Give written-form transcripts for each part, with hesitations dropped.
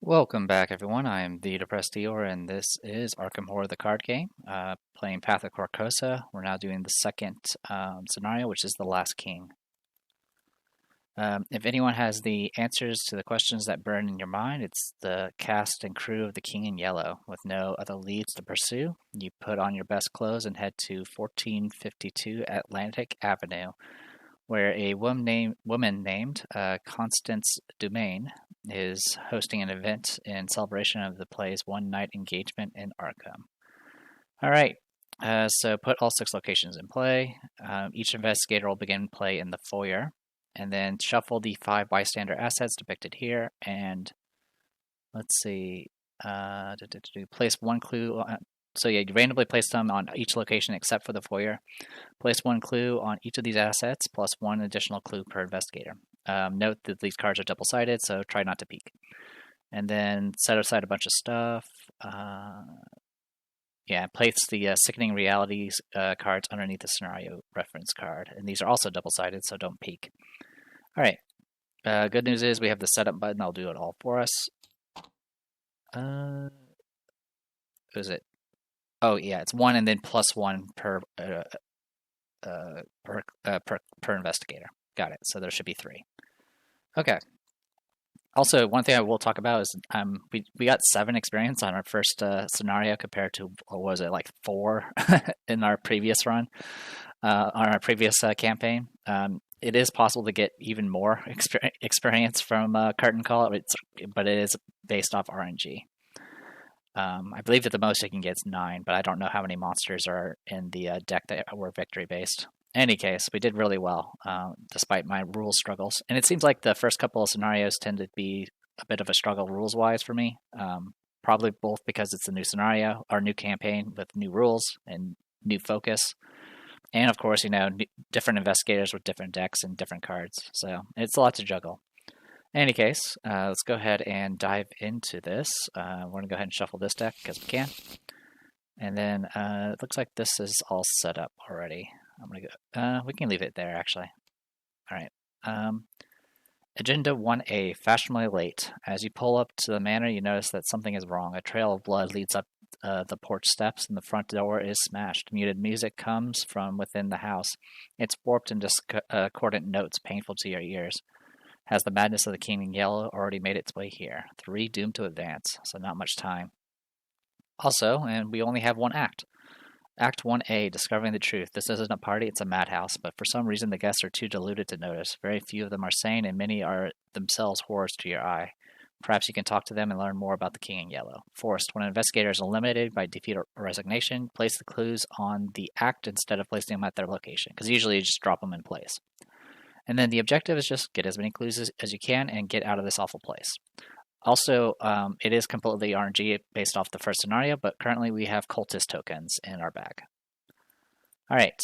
Welcome back, everyone. I am the Depressed Eeyore, and this is Arkham Horror, the card game. Playing Path of Carcosa. We're now doing the second scenario, which is the Last King. If anyone has the answers to the questions that burn in your mind, it's the cast and crew of the King in Yellow. With no other leads to pursue, you put on your best clothes and head to 1452 Atlantic Avenue, where a woman named Constance Dumaine is hosting an event in celebration of the play's one-night engagement in Arkham. All right, so put all 6 locations in play. Each investigator will begin play in the foyer, and then shuffle the 5 bystander assets depicted here, and let's see, place 1 clue so yeah, you randomly place them on each location except for the foyer. Place 1 clue on each of these assets, plus 1 additional clue per investigator. Note that these cards are double-sided, so try not to peek. And then set aside a bunch of stuff. Yeah, place the Sickening Realities cards underneath the scenario reference card. And these are also double-sided, so don't peek. All right. Good news is we have the setup button. I'll do it all for us. What is it? Oh yeah, it's 1 and then plus 1 per investigator. Got it. So there should be 3. Okay. Also, one thing I will talk about is we got 7 experience on our first scenario compared to, what was it, like 4 in our previous run, on our previous campaign. It is possible to get even more experience from Curtain Call, but it is based off RNG. I believe that the most I can get is 9, but I don't know how many monsters are in the deck that were victory based. In any case, we did really well, despite my rules struggles. And it seems like the first couple of scenarios tend to be a bit of a struggle rules-wise for me. Probably both because it's a new scenario, or new campaign with new rules and new focus. And of course, different investigators with different decks and different cards. So it's a lot to juggle. In any case, let's go ahead and dive into this. We're going to go ahead and shuffle this deck because we can. And then it looks like this is all set up already. I'm going to go. We can leave it there, actually. All right. Agenda 1A, fashionably late. As you pull up to the manor, you notice that something is wrong. A trail of blood leads up the porch steps, and the front door is smashed. Muted music comes from within the house. It's warped in discordant notes, painful to your ears. Has the madness of the King in Yellow already made its way here? 3 doomed to advance, so not much time. Also, and we only have 1 act. Act 1A, discovering the truth. This isn't a party, it's a madhouse, but for some reason the guests are too deluded to notice. Very few of them are sane, and many are themselves horrors to your eye. Perhaps you can talk to them and learn more about the King in Yellow. Forced. When an investigator is eliminated by defeat or resignation, place the clues on the act instead of placing them at their location, because usually you just drop them in place. And then the objective is just get as many clues as you can and get out of this awful place. Also, it is completely RNG based off the first scenario, but currently we have cultist tokens in our bag. All right.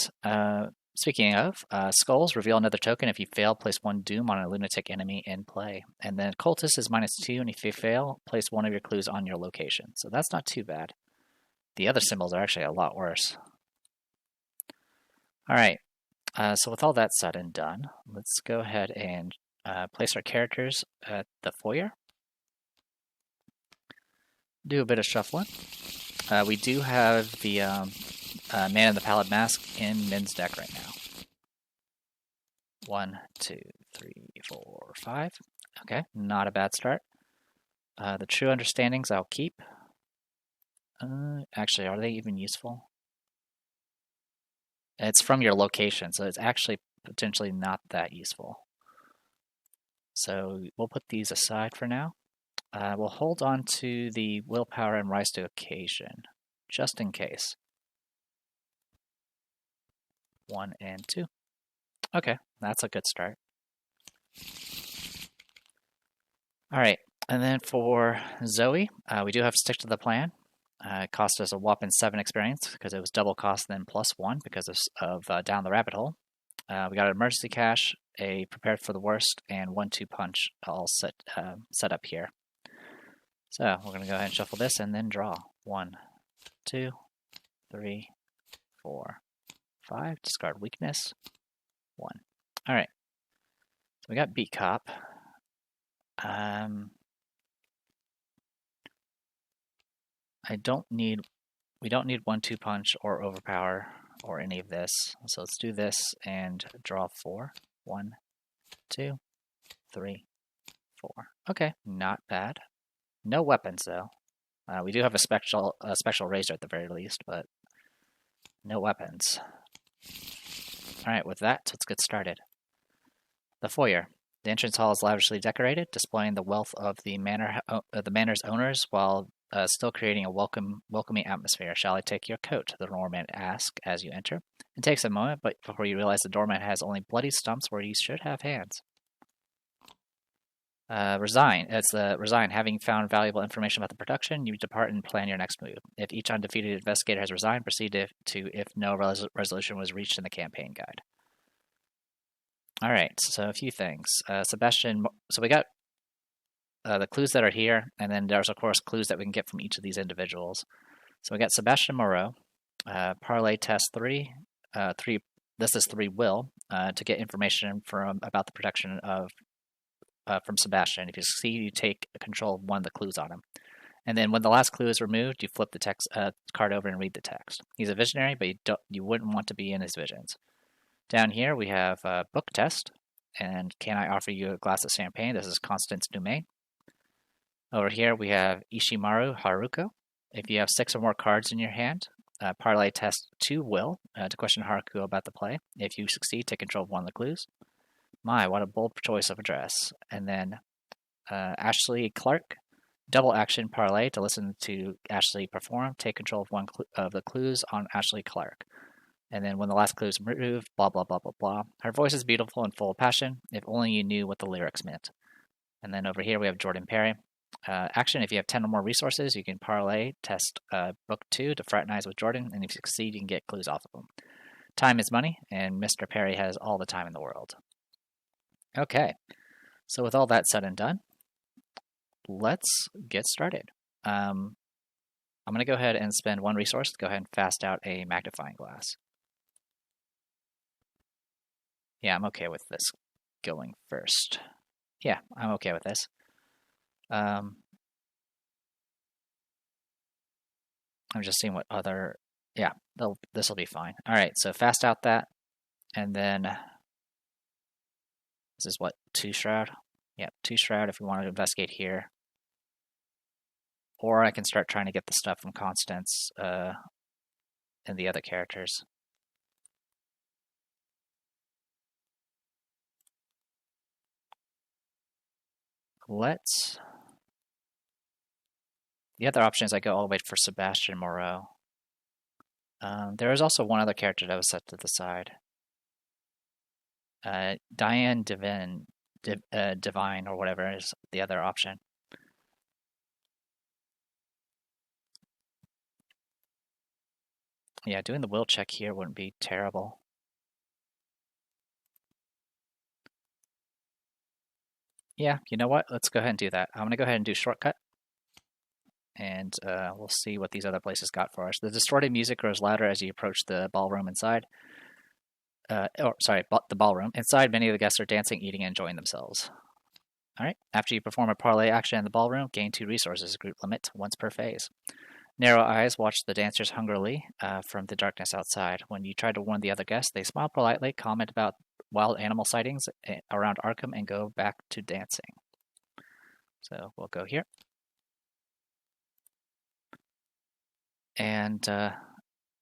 Speaking of, skulls, reveal another token. If you fail, place 1 doom on a lunatic enemy in play. And then cultist is -2, and if you fail, place 1 of your clues on your location. So that's not too bad. The other symbols are actually a lot worse. All right. So with all that said and done, let's go ahead and place our characters at the foyer. Do a bit of shuffling. We do have the Man in the Pallid Mask in Min's deck right now. 1, 2, 3, 4, 5. Okay, not a bad start. The True Understandings I'll keep. Actually, are they even useful? It's from your location, so it's actually potentially not that useful. So we'll put these aside for now. We'll hold on to the Willpower and Rise to Occasion, just in case. 1 and 2. Okay, that's a good start. All right, and then for Zoe, we do have to stick to the plan. It cost us a whopping 7 experience because it was double cost then plus 1 because of Down the Rabbit Hole. We got an emergency cache, a prepared for the worst, and 1-2 punch all set up here. So we're going to go ahead and shuffle this and then draw. 1, 2, 3, 4, 5. Discard weakness. 1. All right. So we got Beat Cop. We don't need 1-2 punch or overpower or any of this. So let's do this and draw 4. 1, 2, 3, 4. Okay, not bad. No weapons though. We do have a special razor at the very least, but no weapons. All right, with that, let's get started. The foyer. The entrance hall is lavishly decorated, displaying the wealth of the manor's owners while still creating a welcoming atmosphere. Shall I take your coat? The doorman asks as you enter. It takes a moment, but before you realize the doorman has only bloody stumps where you should have hands. Resign. It's the resign. Having found valuable information about the production, you depart and plan your next move. If each undefeated investigator has resigned, proceed if no resolution was reached in the campaign guide. All right, so a few things. Sebastian. So we got the clues that are here, and then there's of course clues that we can get from each of these individuals. So we got Sebastian Moreau. Parlay test 3. This is 3 will to get information about the production of. From Sebastian. If you succeed, you take control of one of the clues on him. And then when the last clue is removed, you flip the text card over and read the text. He's a visionary, but you wouldn't want to be in his visions. Down here, we have book test. And can I offer you a glass of champagne? This is Constance Dumain. Over here, we have Ishimaru Haruko. If you have 6 or more cards in your hand, parlay test 2 will to question Haruko about the play. If you succeed, take control of one of the clues. My, what a bold choice of a dress. And then Ashley Clark, double action parlay to listen to Ashley perform. Take control of one of the clues on Ashley Clark. And then when the last clue is removed, blah, blah, blah, blah, blah. Her voice is beautiful and full of passion. If only you knew what the lyrics meant. And then over here we have Jordan Perry. Action, if you have 10 or more resources, you can parlay test book 2 to fraternize with Jordan. And if you succeed, you can get clues off of him. Time is money, and Mr. Perry has all the time in the world. Okay, so with all that said and done, let's get started. I'm going to go ahead and spend 1 resource to go ahead and fast out a magnifying glass. Yeah, I'm okay with this going first. Yeah, I'm okay with this. I'm just seeing what other... Yeah, this will be fine. All right, so fast out that, and then... This is what, 2 Shroud? Yep, 2 Shroud if we want to investigate here. Or I can start trying to get the stuff from Constance and the other characters. The other option is I go all the way for Sebastian Moreau. There is also one other character that was set to the side. Diane Divine or whatever is the other option. Yeah, doing the will check here wouldn't be terrible. Yeah, you know what? Let's go ahead and do that. I'm going to go ahead and do shortcut. And we'll see what these other places got for us. The distorted music grows louder as you approach the ballroom inside. The ballroom. Inside, many of the guests are dancing, eating, and enjoying themselves. All right. After you perform a parlay action in the ballroom, gain 2 resources. Group limit once per phase. Narrow eyes watch the dancers hungrily from the darkness outside. When you try to warn the other guests, they smile politely, comment about wild animal sightings around Arkham, and go back to dancing. So we'll go here. And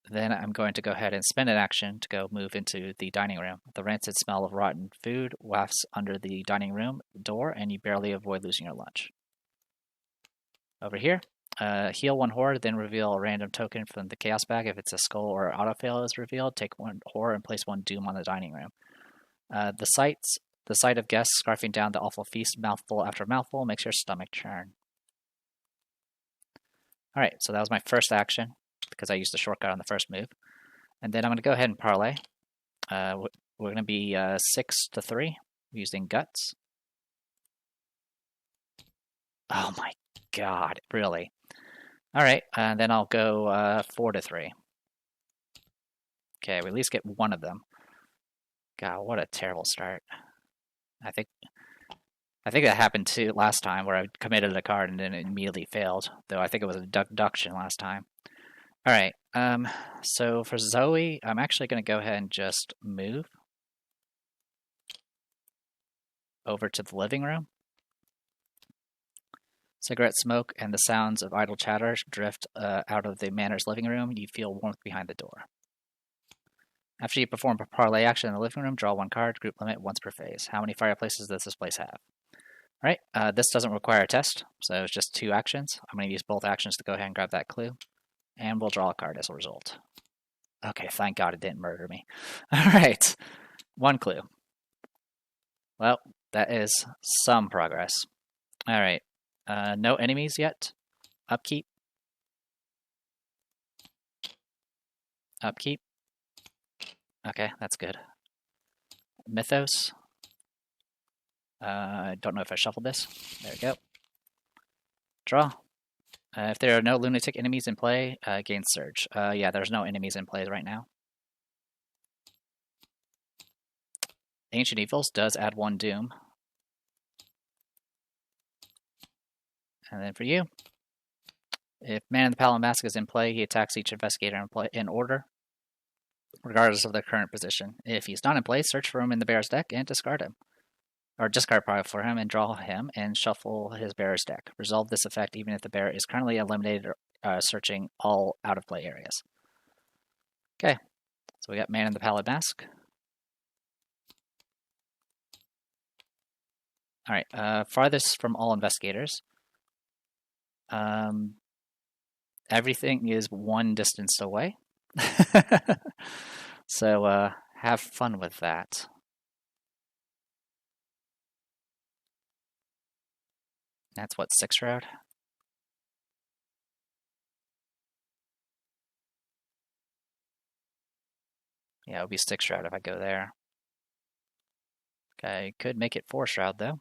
then I'm going to go ahead and spend an action to go move into the dining room. The rancid smell of rotten food wafts under the dining room door, and you barely avoid losing your lunch. Over here, heal 1 horde, then reveal a random token from the chaos bag. If it's a skull or autofail is revealed, take 1 horde and place 1 doom on the dining room. The sight of guests scarfing down the awful feast mouthful after mouthful makes your stomach churn. All right, so that was my first action because I used the shortcut on the first move. And then I'm going to go ahead and parlay. We're going to be 6 to 3 using guts. Oh my god, really? All right, and then I'll go 4 to 3. Okay, we at least get 1 of them. God, what a terrible start. I think I think that happened too last time where I committed a card and then it immediately failed, though I think it was a deduction last time. All right, so for Zoe, I'm actually going to go ahead and just move over to the living room. Cigarette smoke and the sounds of idle chatter drift out of the manor's living room. You feel warmth behind the door. After you perform a parlay action in the living room, draw one card, group limit once per phase. How many fireplaces does this place have? All right, this doesn't require a test, so it's just 2 actions. I'm going to use both actions to go ahead and grab that clue, and we'll draw a card as a result. Okay, thank God it didn't murder me. All right, 1 clue. Well, that is some progress. All right, no enemies yet. Upkeep. Upkeep. Okay, that's good. Mythos. I don't know if I shuffled this. There we go. Draw. If there are no lunatic enemies in play, gain surge. Yeah, there's no enemies in play right now. Ancient Evils does add 1 doom. And then for you, if Man in the Pallid Mask is in play, he attacks each investigator in order, regardless of their current position. If he's not in play, search for him in the bear's deck and discard him. Or discard product for him and draw him and shuffle his bear's deck. Resolve this effect even if the bear is currently eliminated or searching all out-of-play areas. Okay, so we got Man in the Pallid Mask. Alright, farthest from all investigators. Everything is 1 distance away. So have fun with that. That's what, 6 road? Yeah, it would be 6 shroud if I go there. Okay, could make it 4 shroud though.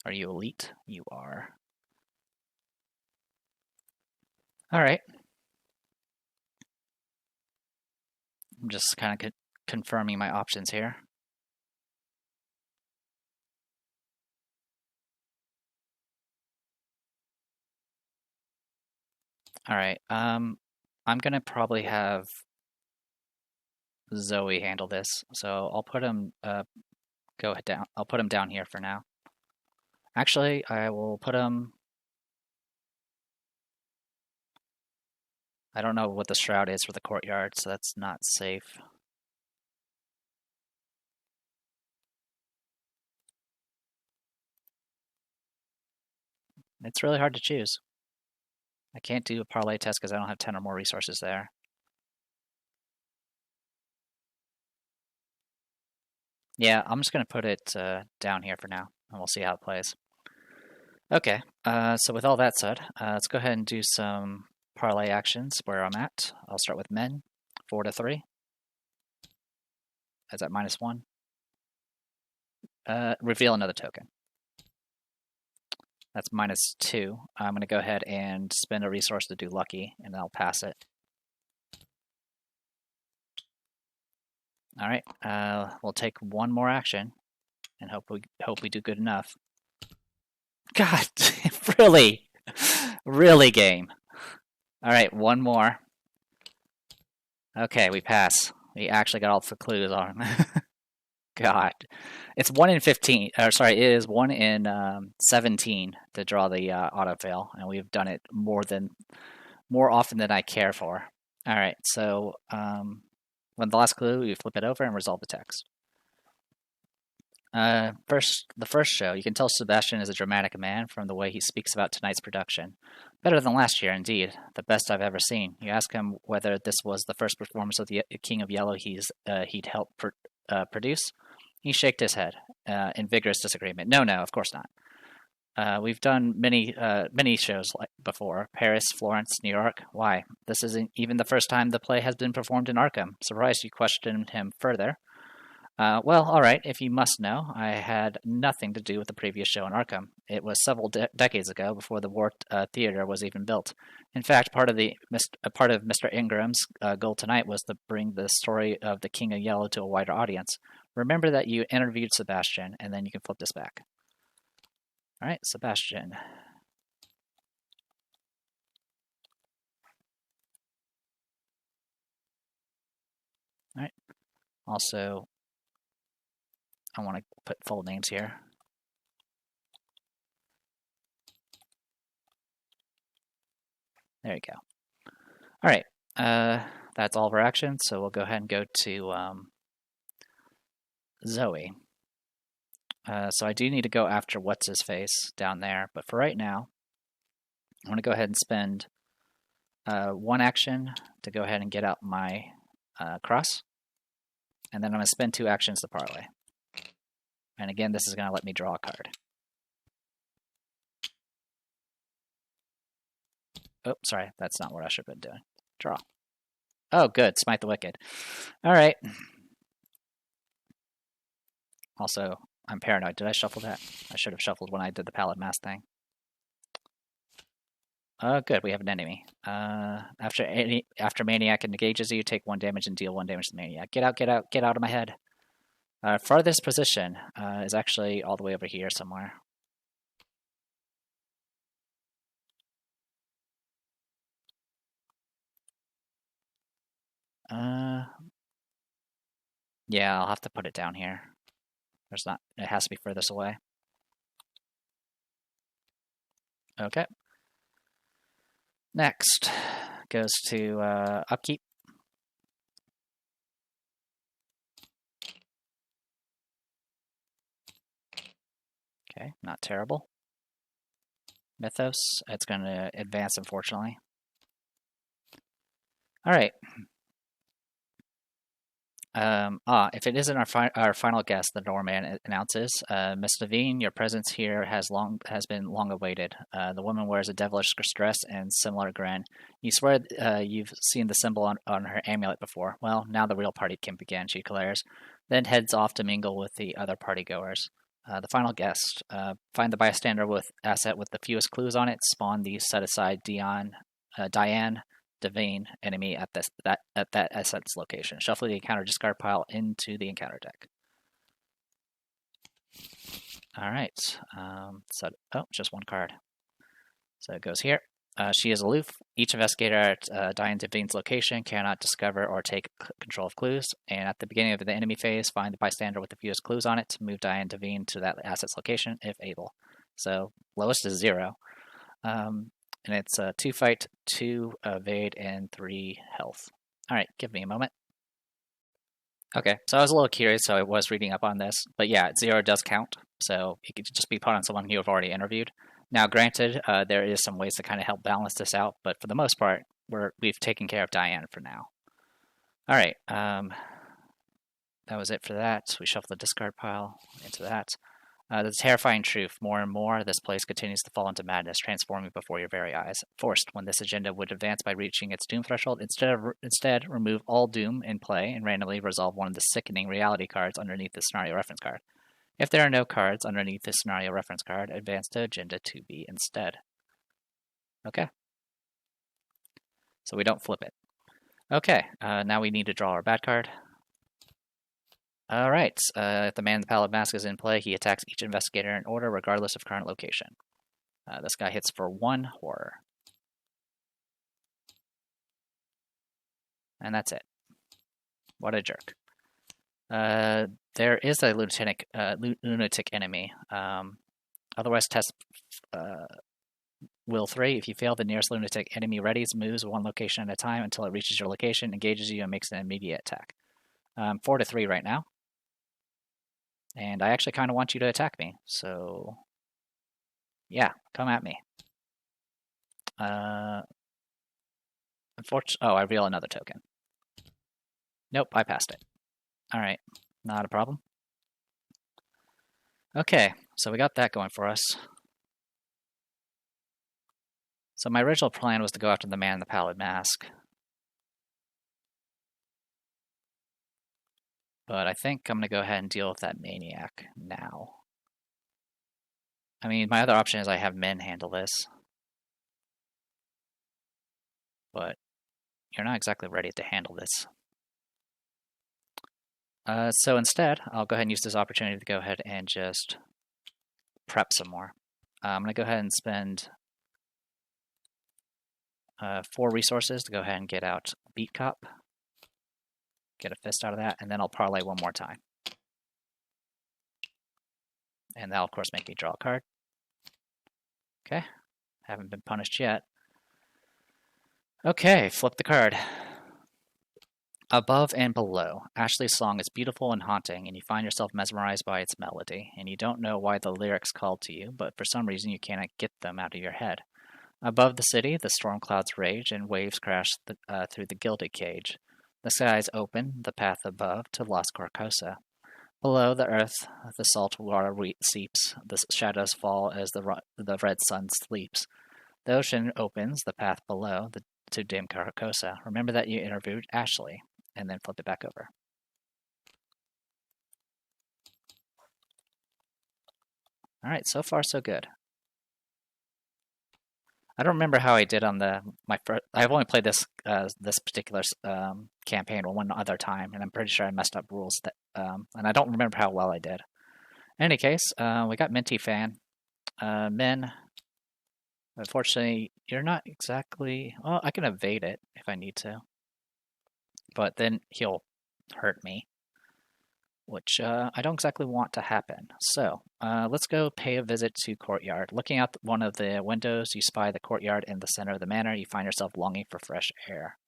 Are you elite? You are. Alright. I'm just kind of confirming my options here. Alright, I'm gonna probably have Zoe handle this, so I'll put him go down. I'll put him down here for now. Actually, I will put him. I don't know what the shroud is for the courtyard, so that's not safe. It's really hard to choose. I can't do a parlay test because I don't have 10 or more resources there. Yeah, I'm just going to put it down here for now, and we'll see how it plays. Okay, so with all that said, let's go ahead and do some parlay actions where I'm at. I'll start with men, 4 to 3. That's at -1. Reveal another token. That's -2. I'm going to go ahead and spend a resource to do lucky, and I'll pass it. All right, we'll take 1 more action, and hope we do good enough. God, really game. All right, 1 more. Okay, we pass. We actually got all the clues on. God, it's 1 in 15. Or sorry, it is 1 in 17 to draw the autofail, and we've done it more often than I care for. All right, so when the last clue, you flip it over and resolve the text. The first show, you can tell Sebastian is a dramatic man from the way he speaks about tonight's production. Better than last year, indeed. The best I've ever seen. You ask him whether this was the first performance of the King of Yellow he'd helped produce. He shook his head in vigorous disagreement. No, of course not. We've done many shows like before. Paris, Florence, New York. Why? This isn't even the first time the play has been performed in Arkham. Surprised you questioned him further. Well, alright, if you must know, I had nothing to do with the previous show in Arkham. It was several decades ago, before the War Theater was even built. In fact, part of Mr. Ingram's goal tonight was to bring the story of the King of Yellow to a wider audience. Remember that you interviewed Sebastian, and then you can flip this back. Alright, Sebastian. Alright. Also, I want to put full names here. There you go. All right, that's all of our actions, so we'll go ahead and go to Zoe. So I do need to go after What's-His-Face down there, but for right now, I'm going to go ahead and spend one action to go ahead and get out my cross, and then I'm going to spend 2 actions to parlay. And again, this is going to let me draw a card. Oh, sorry, that's not what I should have been doing. Draw. Oh, good, Smite the Wicked. All right. Also, I'm paranoid. Did I shuffle that? I should have shuffled when I did the Pallid Mask thing. Good, we have an enemy. After Maniac engages you, take 1 damage and deal 1 damage to the Maniac. Get out, get out, get out of my head. Farthest position is actually all the way over here somewhere. Yeah, I'll have to put it down here. There's not. It has to be furthest away. Okay. Next goes to upkeep. Okay, not terrible. Mythos, it's going to advance, unfortunately. All right. If it isn't our final guest, the doorman announces, Miss Devine, your presence here has been long awaited. The woman wears a devilish distress and similar grin. You swear you've seen the symbol on her amulet before. Well, now the real party can begin, she declares, then heads off to mingle with the other partygoers. The final guest, find the bystander with asset with the fewest clues on it, spawn the set-aside Diane Devane enemy at that asset's location. Shuffle the encounter discard pile into the encounter deck. All right. Just 1 card. So it goes here. She is aloof. Each investigator at Diane Devane's location cannot discover or take control of clues. And at the beginning of the enemy phase, find the bystander with the fewest clues on it to move Diane Devane to that asset's location if able. So lowest is 0. And it's 2 fight, 2 evade, and 3 health. All right, give me a moment. Okay, so I was a little curious, so I was reading up on this. But yeah, 0 does count, so it could just be put on someone you've already interviewed. Now, granted, there is some ways to kind of help balance this out, but for the most part, we've taken care of Diane for now. All right, that was it for that. We shuffle the discard pile into that. The terrifying truth, more and more, this place continues to fall into madness, transforming before your very eyes. Forced, when this agenda would advance by reaching its doom threshold, instead remove all doom in play and randomly resolve one of the sickening reality cards underneath the scenario reference card. If there are no cards underneath the scenario reference card, advance to agenda 2B instead. Okay. So we don't flip it. Okay, now we need to draw our bad card. All right, if the man in the Pallid Mask is in play, he attacks each investigator in order, regardless of current location. This guy hits for 1 horror. And that's it. What a jerk. There is a lunatic enemy. Otherwise, test Will 3. If you fail, the nearest lunatic enemy readies, moves 1 location at a time until it reaches your location, engages you, and makes an immediate attack. 4 to 3 right now. And I actually kind of want you to attack me, so yeah, come at me. Unfortunately, I reveal another token. Nope, I passed it. All right, not a problem. Okay, so we got that going for us. So my original plan was to go after the man in the Pallid Mask. But I think I'm going to go ahead and deal with that Maniac now. I mean, my other option is I have men handle this. But you're not exactly ready to handle this. So instead, I'll go ahead and use this opportunity to go ahead and just prep some more. I'm going to go ahead and spend 4 resources to go ahead and get out Beat Cop. Get a fist out of that, and then I'll parlay one more time. And that'll, of course, make me draw a card. Okay, haven't been punished yet. Okay, flip the card. Above and below, Ashley's song is beautiful and haunting, and you find yourself mesmerized by its melody, and you don't know why the lyrics called to you, but for some reason you cannot get them out of your head. Above the city, the storm clouds rage, and waves crash through the gilded cage. The skies open, the path above, to Lost Carcosa. Below the earth, the salt water seeps, the shadows fall as the red sun sleeps. The ocean opens, the path below, to dim Carcosa. Remember that you interviewed Ashley, and then flip it back over. All right, so far so good. I don't remember how I did on my first. I've only played this this particular campaign one other time, and I'm pretty sure I messed up rules that, and I don't remember how well I did. In any case, we got Minty Fan. Men, unfortunately, you're not exactly. Well, I can evade it if I need to, but then he'll hurt me, which I don't exactly want to happen. So let's go pay a visit to Courtyard. Looking out one of the windows, you spy the courtyard in the center of the manor. You find yourself longing for fresh air.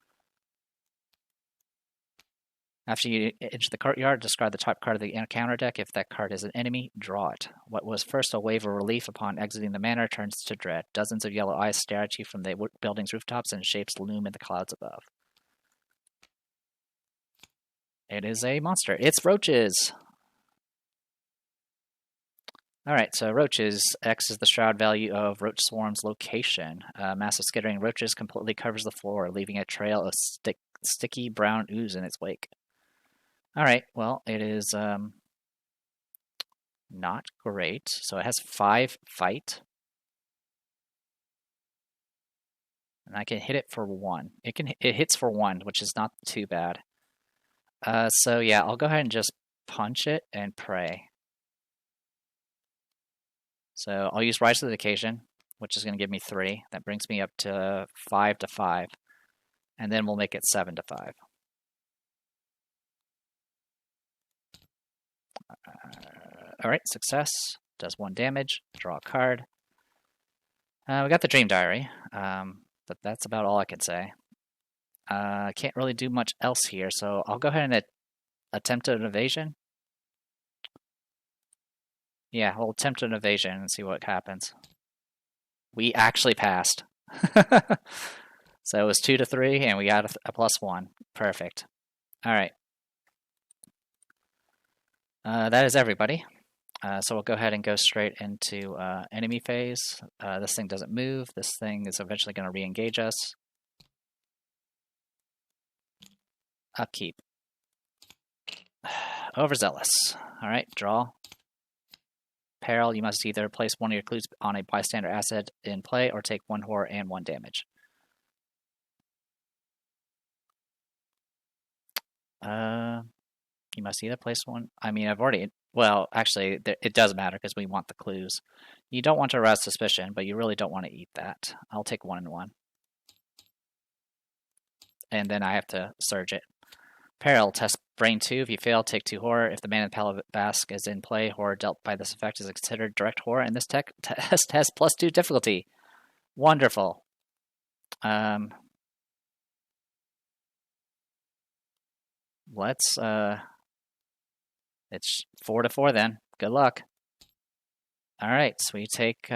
After you enter the courtyard, discard the top card of the encounter deck. If that card is an enemy, draw it. What was first a wave of relief upon exiting the manor turns to dread. Dozens of yellow eyes stare at you from the building's rooftops, and shapes loom in the clouds above. It is a monster. It's roaches. Alright, so roaches. X is the shroud value of Roach Swarm's location. Massive skittering roaches completely covers the floor, leaving a trail of sticky brown ooze in its wake. Alright, well, it is not great. So it has 5 fight. And I can hit it for 1. It hits for 1, which is not too bad. So yeah, I'll go ahead and just punch it and pray. So I'll use Rise to the Occasion, which is going to give me 3. That brings me up to 5 to 5. And then we'll make it 7 to 5. Alright, success. Does 1 damage. Draw a card. We got the Dream Diary, but that's about all I can say. I can't really do much else here, so I'll go ahead and attempt an evasion. Yeah, we'll attempt an evasion and see what happens. We actually passed. So it was 2 to 3, and we got a +1. Perfect. Alright. That is everybody. So we'll go ahead and go straight into enemy phase. This thing doesn't move. This thing is eventually going to re-engage us. Upkeep. Overzealous. Alright, draw. Peril, you must either place one of your clues on a bystander asset in play or take 1 horror and 1 damage. You must either place one. I mean, I've already. Well, actually, it does matter because we want the clues. You don't want to arouse suspicion, but you really don't want to eat that. I'll take 1 and 1. And then I have to surge it. Peril, test Brain 2. If you fail, take 2 horror. If the Man in the Basque is in play, horror dealt by this effect is considered direct horror, and this test has +2 difficulty. Wonderful. Let's, it's 4 to 4 then. Good luck. Alright, so we take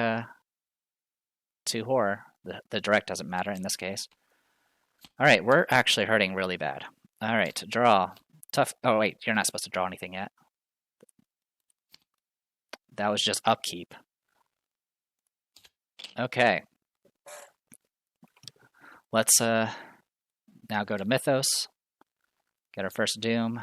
2 horror. The direct doesn't matter in this case. Alright, we're actually hurting really bad. Alright, draw. Tough. Oh, wait, you're not supposed to draw anything yet. That was just upkeep. Okay. Let's now go to Mythos. Get our first Doom.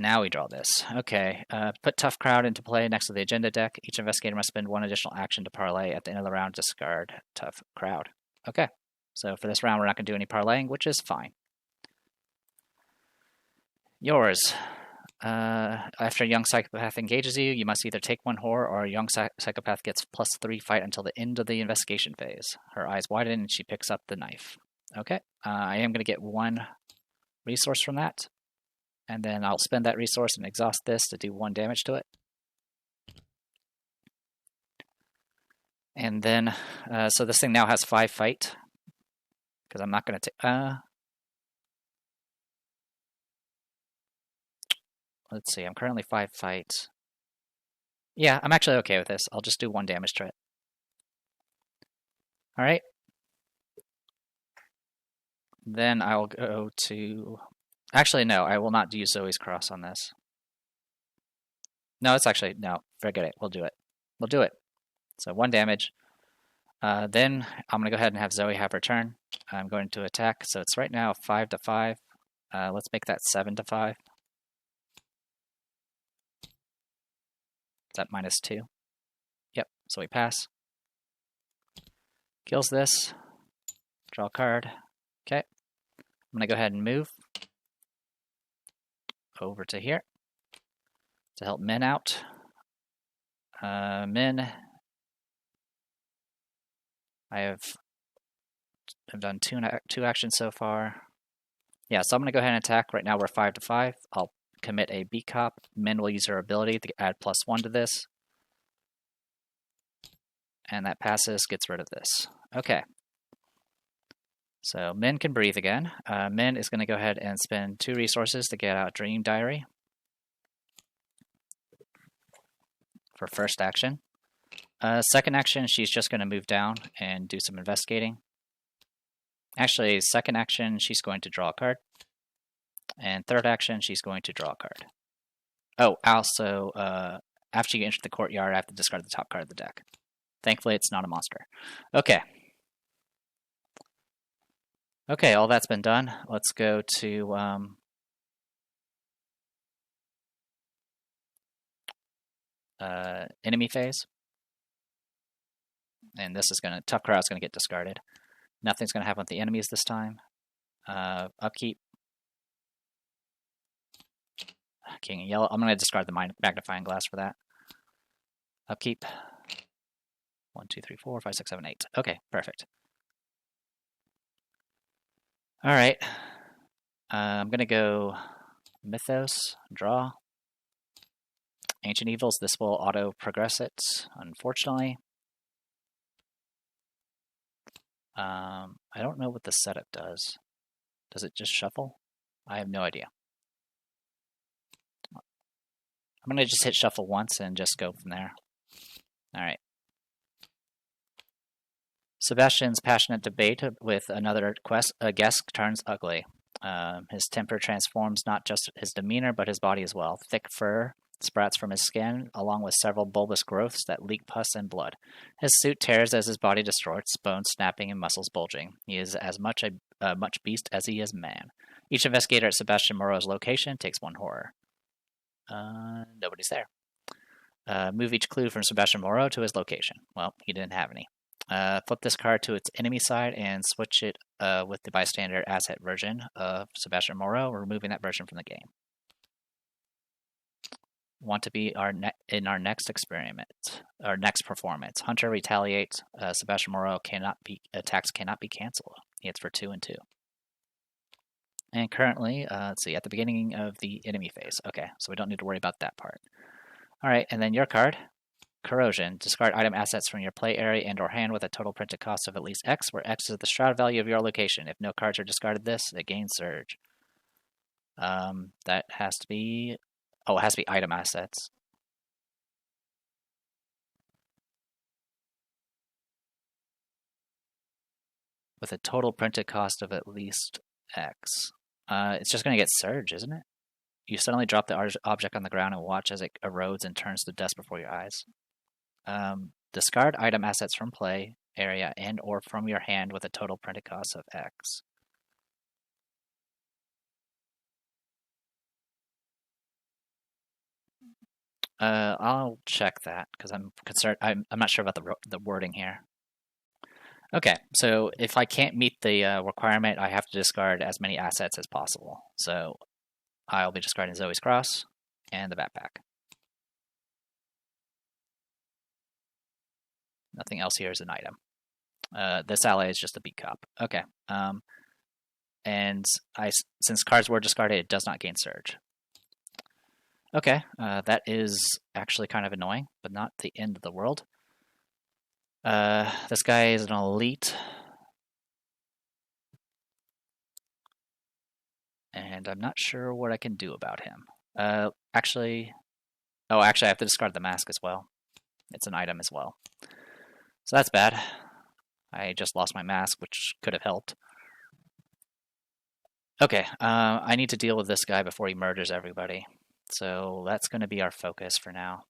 Now we draw this. Okay, put Tough Crowd into play next to the agenda deck. Each investigator must spend one additional action to parlay. At the end of the round, discard Tough Crowd. Okay, so for this round, we're not going to do any parlaying, which is fine. Yours. After a young psychopath engages you, you must either take one horror or a young psychopath gets +3 fight until the end of the investigation phase. Her eyes widen and she picks up the knife. Okay, I am going to get one resource from that, and then I'll spend that resource and exhaust this to do 1 damage to it. And then, so this thing now has 5 fight, because I'm not going to take... let's see, I'm currently 5 fight. Yeah, I'm actually okay with this. I'll just do 1 damage to it. Alright. Then I'll go to... Actually, no, I will not use Zoe's Cross on this. No, it's actually... No, forget it. We'll do it. We'll do it. So 1 damage. Then I'm going to go ahead and have Zoe have her turn. I'm going to attack. So it's right now 5 to 5. Let's make that 7 to 5. Is that -2? Yep, so we pass. Kills this. Draw a card. Okay. I'm going to go ahead and move over to here to help Min out. Min, I've done two actions so far. Yeah, so I'm going to go ahead and attack. Right now we're 5 to 5. I'll commit a B cop. Min will use her ability to add +1 to this. And that passes, gets rid of this. Okay. So Min can breathe again. Min is going to go ahead and spend 2 resources to get out Dream Diary for first action. Second action, she's just going to move down and do some investigating. Actually, second action, she's going to draw a card. And third action, she's going to draw a card. Oh, also, after you enter the courtyard, I have to discard the top card of the deck. Thankfully, it's not a monster. Okay. Okay, all that's been done. Let's go to enemy phase. And this is going to, Tough Crowd's going to get discarded. Nothing's going to happen with the enemies this time. Upkeep. King in Yellow. I'm going to discard the magnifying glass for that. Upkeep. 1, 2, 3, 4, 5, 6, 7, 8. Okay, perfect. Alright. I'm going to go Mythos, draw. Ancient Evils, this will auto-progress it, unfortunately. I don't know what the setup does. Does it just shuffle? I have no idea. I'm going to just hit shuffle once and just go from there. Alright. Sebastian's passionate debate with another guest turns ugly. His temper transforms not just his demeanor, but his body as well. Thick fur sprouts from his skin, along with several bulbous growths that leak pus and blood. His suit tears as his body distorts, bones snapping and muscles bulging. He is as much a much beast as he is man. Each investigator at Sebastian Moreau's location takes 1 horror. Nobody's there. Move each clue from Sebastian Moreau to his location. Well, he didn't have any. Flip this card to its enemy side and switch it with the bystander asset version of Sebastian Moreau, removing that version from the game. Want to be in our next experiment, our next performance. Hunter retaliates. Sebastian Moreau attacks cannot be canceled. He hits for 2 and 2. And currently, let's see, at the beginning of the enemy phase. Okay, so we don't need to worry about that part. All right, and then your card, Corrosion. Discard item assets from your play area and or hand with a total printed cost of at least X, where X is the shroud value of your location. If no cards are discarded it gains Surge. That has to be... Oh, it has to be item assets. With a total printed cost of at least X. It's just going to get Surge, isn't it? You suddenly drop the object on the ground and watch as it erodes and turns to dust before your eyes. Discard item assets from play area and or from your hand with a total printed cost of X. I'll check that because I'm concerned. I'm not sure about the wording here. Okay, so if I can't meet the requirement, I have to discard as many assets as possible. So I'll be discarding Zoe's Cross and the backpack. Nothing else here is an item. This ally is just a beat cop. Okay. And since cards were discarded, it does not gain Surge. Okay, that is actually kind of annoying, but not the end of the world. This guy is an elite. And I'm not sure what I can do about him. Actually, I have to discard the mask as well. It's an item as well. So that's bad. I just lost my mask, which could have helped. Okay, I need to deal with this guy before he murders everybody. So that's going to be our focus for now.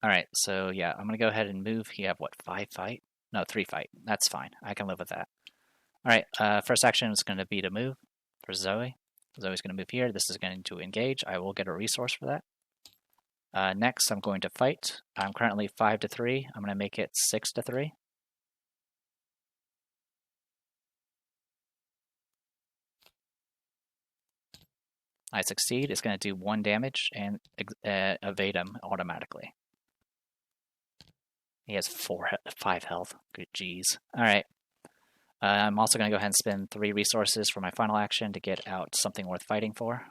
Alright, so yeah, I'm going to go ahead and move. You have, what, 5 fight? No, 3 fight. That's fine. I can live with that. Alright, first action is going to be to move for Zoe. Zoe's going to move here. This is going to engage. I will get a resource for that. Next, I'm going to fight. I'm currently 5 to 3. I'm going to make it 6 to 3. I succeed. It's going to do 1 damage and evade him automatically. He has 5 health. Good jeez. Alright. I'm also going to go ahead and spend 3 resources for my final action to get out something worth fighting for.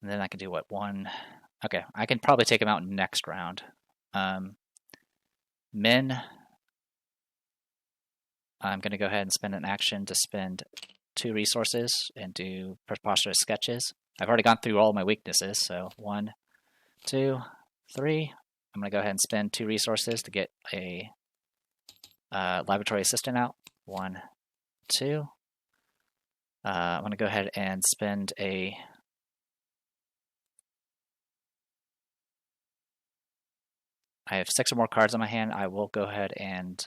And then I can do what? 1. Okay, I can probably take him out next round. Men. I'm going to go ahead and spend an action to spend 2 resources and do preposterous sketches. I've already gone through all my weaknesses, so 1, 2, 3. I'm going to go ahead and spend 2 resources to get a laboratory assistant out. 1, 2. I'm going to go ahead and spend a... I have 6 or more cards on my hand. I will go ahead and...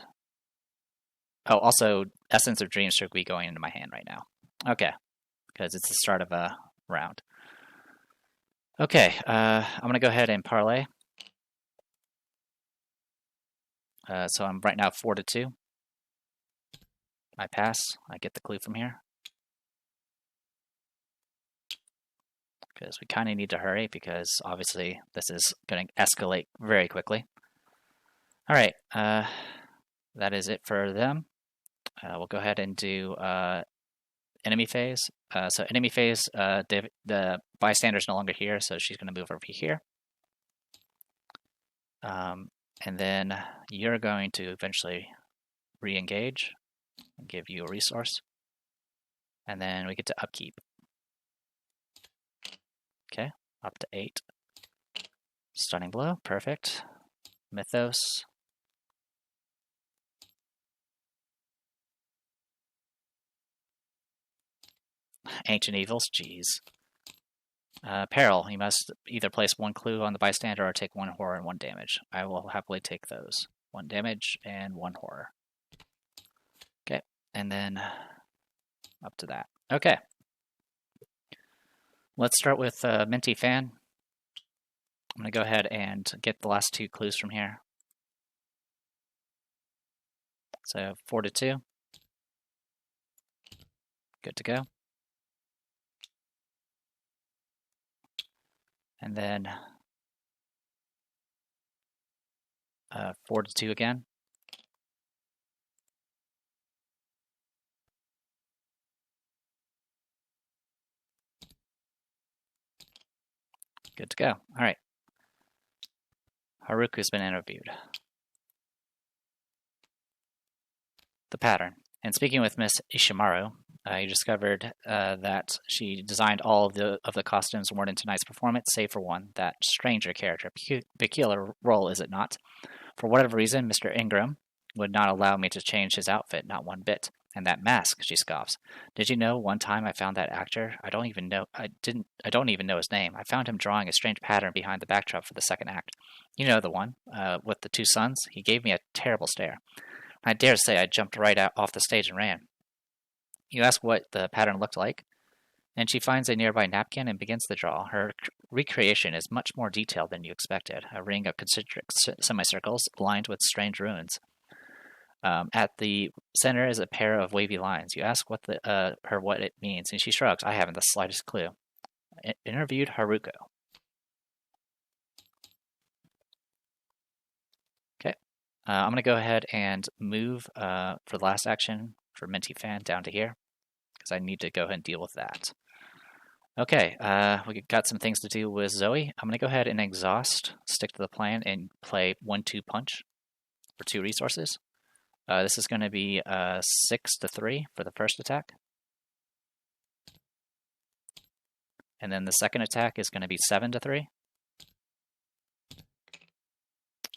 Oh, also, Essence of Dreams should be going into my hand right now. Okay, because it's the start of a round. Okay, I'm going to go ahead and parlay. So I'm right now 4 to 2. I pass. I get the clue from here. Because we kind of need to hurry because obviously this is going to escalate very quickly. Alright, that is it for them. We'll go ahead and do enemy phase. So enemy phase, the bystander's no longer here, so she's going to move over here. And then you're going to eventually re-engage and give you a resource. And then we get to upkeep. Okay, up to 8. Stunning blow, perfect. Mythos. Ancient Evils, jeez. Peril, you must either place 1 clue on the bystander or take 1 horror and 1 damage. I will happily take those. 1 damage and 1 horror. Okay, and then up to that. Okay. Let's start with Minty Fan. I'm going to go ahead and get the last 2 clues from here. So 4 to 2. Good to go. And then 4 to 2 again. Good to go. All right. Haruku's been interviewed. The pattern. And speaking with Miss Ishimaru, you discovered that she designed all of the costumes worn in tonight's performance, save for one, that stranger character. Peculiar role, is it not? For whatever reason, Mr. Ingram would not allow me to change his outfit, not one bit. And that mask, she scoffs. Did you know one time I found that actor? I don't even know his name. I found him drawing a strange pattern behind the backdrop for the second act. You know the one, with the 2 sons? He gave me a terrible stare. I dare say I jumped right out off the stage and ran. You ask what the pattern looked like, and she finds a nearby napkin and begins to draw. Her recreation is much more detailed than you expected. A ring of concentric semicircles lined with strange runes. At the center is a pair of wavy lines. You ask what it means, and she shrugs. I haven't the slightest clue. Interviewed Haruko. Okay. I'm going to go ahead and move for the last action for Minty Fan down to here, because I need to go ahead and deal with that. Okay, we got some things to do with Zoe. I'm going to go ahead and exhaust, stick to the plan, and play 1-2 punch for 2 resources. This is going to be 6-3 for the first attack. And then the second attack is going to be 7-3.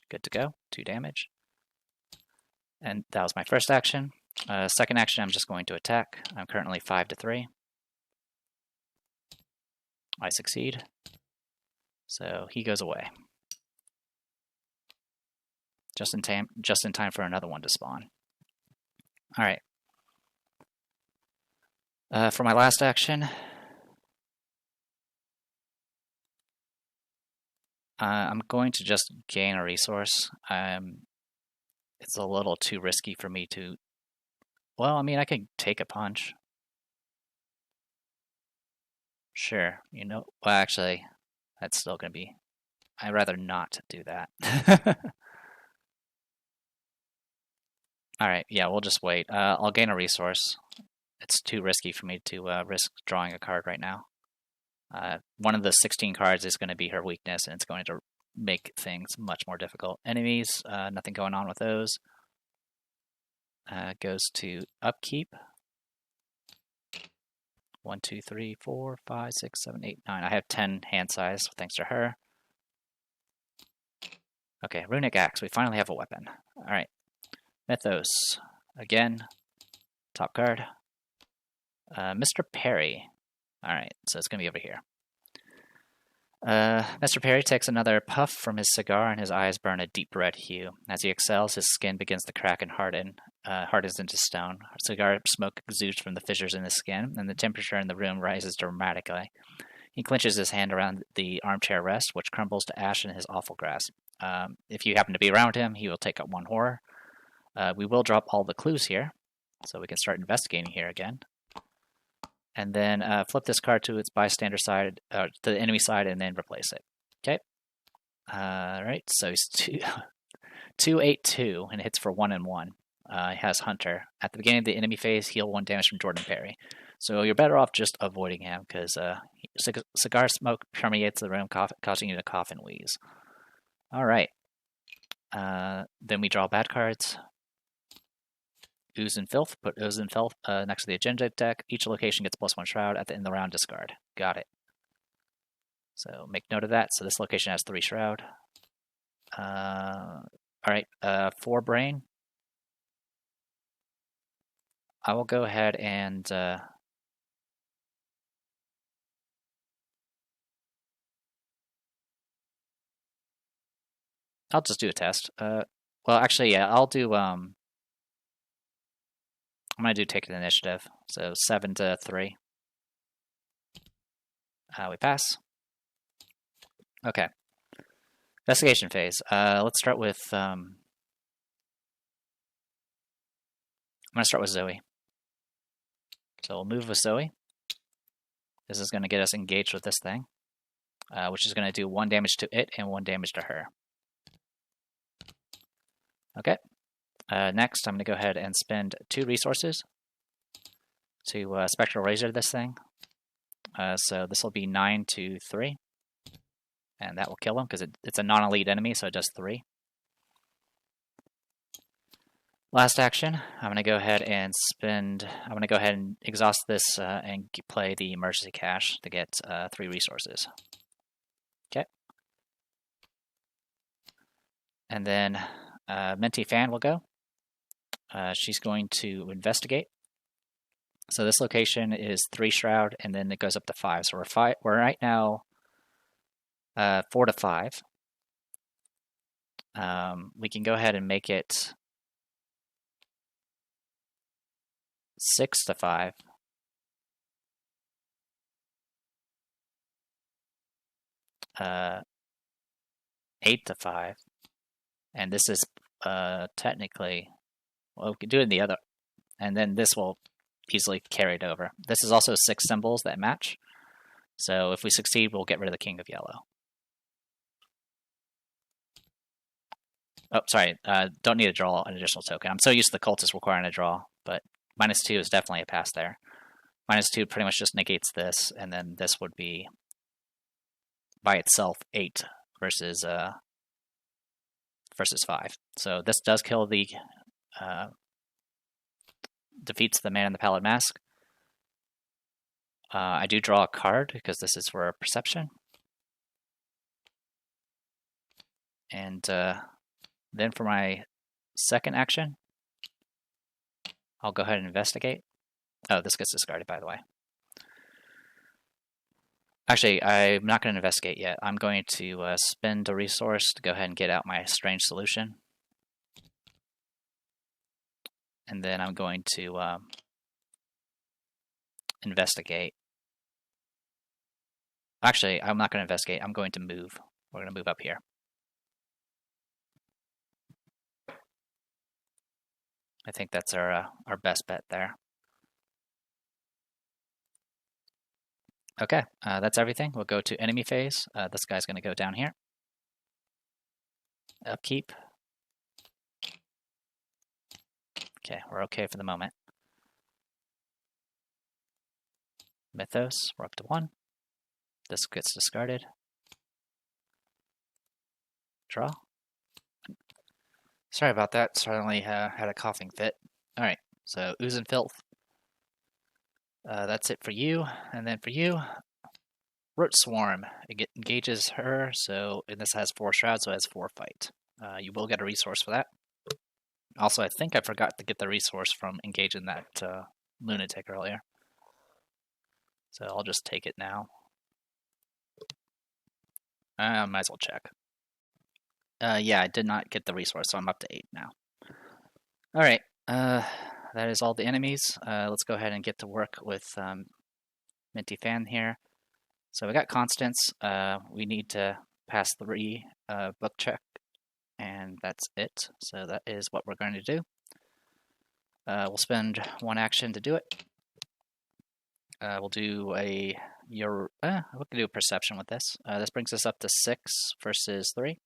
Good to go, 2 damage. And that was my first action. Second action, I'm just going to attack. I'm currently 5-3. I succeed. So he goes away. Just in time for another one to spawn. All right. For my last action, I'm going to just gain a resource. It's a little too risky for me to... Well, I mean, I could take a punch. Sure, you know... Well, actually, that's still going to be... I'd rather not do that. Alright, yeah, we'll just wait. I'll gain a resource. It's too risky for me to risk drawing a card right now. One of the 16 cards is going to be her weakness, and it's going to make things much more difficult. Enemies, nothing going on with those. Goes to upkeep. 1, 2, 3, 4, 5, 6, 7, 8, 9. I have 10 hand size, thanks to her. Okay, Runic Axe. We finally have a weapon. Alright. Mythos. Again. Top card. Mr. Perry. Alright, so it's going to be over here. Mr. Perry takes another puff from his cigar and his eyes burn a deep red hue. As he exhales, his skin begins to crack and hardens into stone. Cigar smoke exudes from the fissures in his skin, and the temperature in the room rises dramatically. He clenches his hand around the armchair rest, which crumbles to ash in his awful grasp. If you happen to be around him, he will take up 1 horror. We will drop all the clues here, so we can start investigating here again. And then flip this card to its bystander side, to the enemy side, and then replace it. Okay. Alright, so he's 2-8-2, and hits for 1 and 1. He has Hunter. At the beginning of the enemy phase, heal 1 damage from Jordan Perry. So you're better off just avoiding him, because cigar smoke permeates the room, causing you to cough and wheeze. Alright. Then we draw bad cards. Ooze and Filth. Put Ooze and Filth next to the agenda deck. Each location gets +1 shroud. At the end of the round, discard. Got it. So make note of that. So this location has 3 shroud. Alright, 4 brain. I will go ahead and... I'll just do a test. Well, actually, yeah, I'll do... I'm going to do take an initiative. So 7-3. We pass. Okay. Investigation phase. Let's start with... I'm going to start with Zoe. So we'll move with Zoe. This is going to get us engaged with this thing, which is going to do 1 damage to it and 1 damage to her. Okay. Next, I'm going to go ahead and spend 2 resources to Spectral Razor this thing. So this will be 9-3. And that will kill him because it's a non-elite enemy, so it does 3. Last action, I'm going to go ahead and exhaust this and play the emergency cache to get 3 resources. Okay. And then Minty Fan will go. She's going to investigate. So this location is 3 shroud, and then it goes up to 5. So we're right now 4-5. We can go ahead and make it 6 to 5. Uh, 8 to 5. And this is technically, well, we could do it in the other, and then this will easily carry it over. This is also 6 symbols that match. So if we succeed, we'll get rid of the king of yellow. Oh, sorry, don't need to draw an additional token. I'm so used to the cultist requiring a draw, but -2 is definitely a pass there. -2 pretty much just negates this, and then this would be by itself 8 versus 5. So this does kill the defeats the man in the pallid mask. I do draw a card because this is for perception. And then for my second action, I'll go ahead and investigate. Oh, this gets discarded, by the way. Actually, I'm not going to investigate yet. I'm going to spend a resource to go ahead and get out my strange solution. And then I'm going to investigate. Actually, I'm not going to investigate. I'm going to move. We're going to move up here. I think that's our best bet there. Okay, that's everything. We'll go to enemy phase. This guy's going to go down here. Upkeep. Okay, we're okay for the moment. Mythos, we're up to 1. This gets discarded. Draw. Sorry about that. Suddenly had a coughing fit. Alright, so Ooze and Filth. That's it for you. And then for you, Root Swarm. It engages her, and this has 4 shrouds, so it has 4 fight. You will get a resource for that. Also, I think I forgot to get the resource from engaging that lunatic earlier. So I'll just take it now. I might as well check. Yeah, I did not get the resource, so I'm up to 8 now. Alright, that is all the enemies. Let's go ahead and get to work with Minty Fan here. So we got Constance. We need to pass 3 book check, and that's it. So that is what we're going to do. We'll spend 1 action to do it. We'll do we can do a perception with this. This brings us up to 6 versus 3.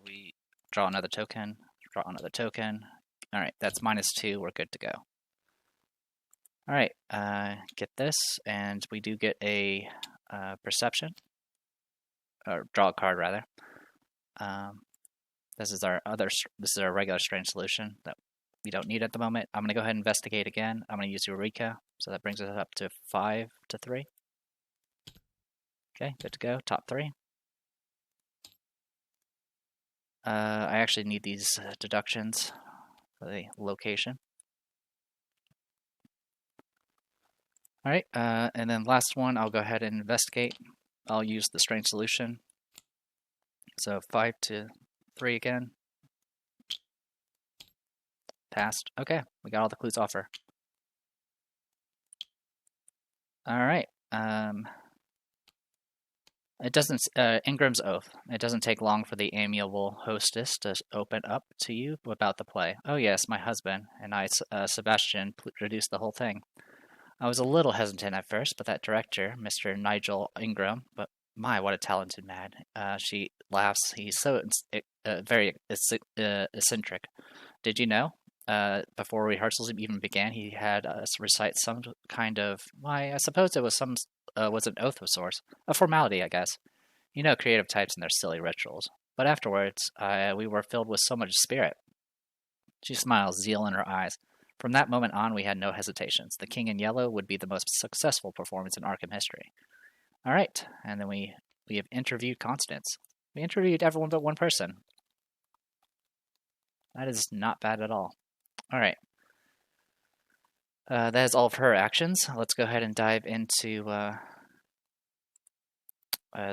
We draw another token, draw another token. Alright, that's -2, we're good to go. Alright, get this, and we do get a perception, or draw a card rather. This is our regular strange solution that we don't need at the moment. I'm going to go ahead and investigate again. I'm going to use Eureka, so that brings us up to 5 to 3. Okay, good to go, top 3. I actually need these deductions for the location. Alright, and then last one, I'll go ahead and investigate. I'll use the strange solution. So 5 to 3 again. Passed. Okay, we got all the clues off her. Alright, it doesn't, Ingram's Oath. It doesn't take long for the amiable hostess to open up to you about the play. Oh yes, my husband and I, Sebastian, produced the whole thing. I was a little hesitant at first, but that director, Mr. Nigel Ingram, but my, what a talented man. She laughs. He's so very eccentric. Did you know? Before rehearsals even began, he had us recite some kind of, why, I suppose it was was an oath of sorts. A formality, I guess. You know creative types and their silly rituals. But afterwards, we were filled with so much spirit. She smiles, zeal in her eyes. From that moment on, we had no hesitations. The King in Yellow would be the most successful performance in Arkham history. All right, and then we have interviewed Constance. We interviewed everyone but one person. That is not bad at all. All right. That is all of her actions. Let's go ahead and dive into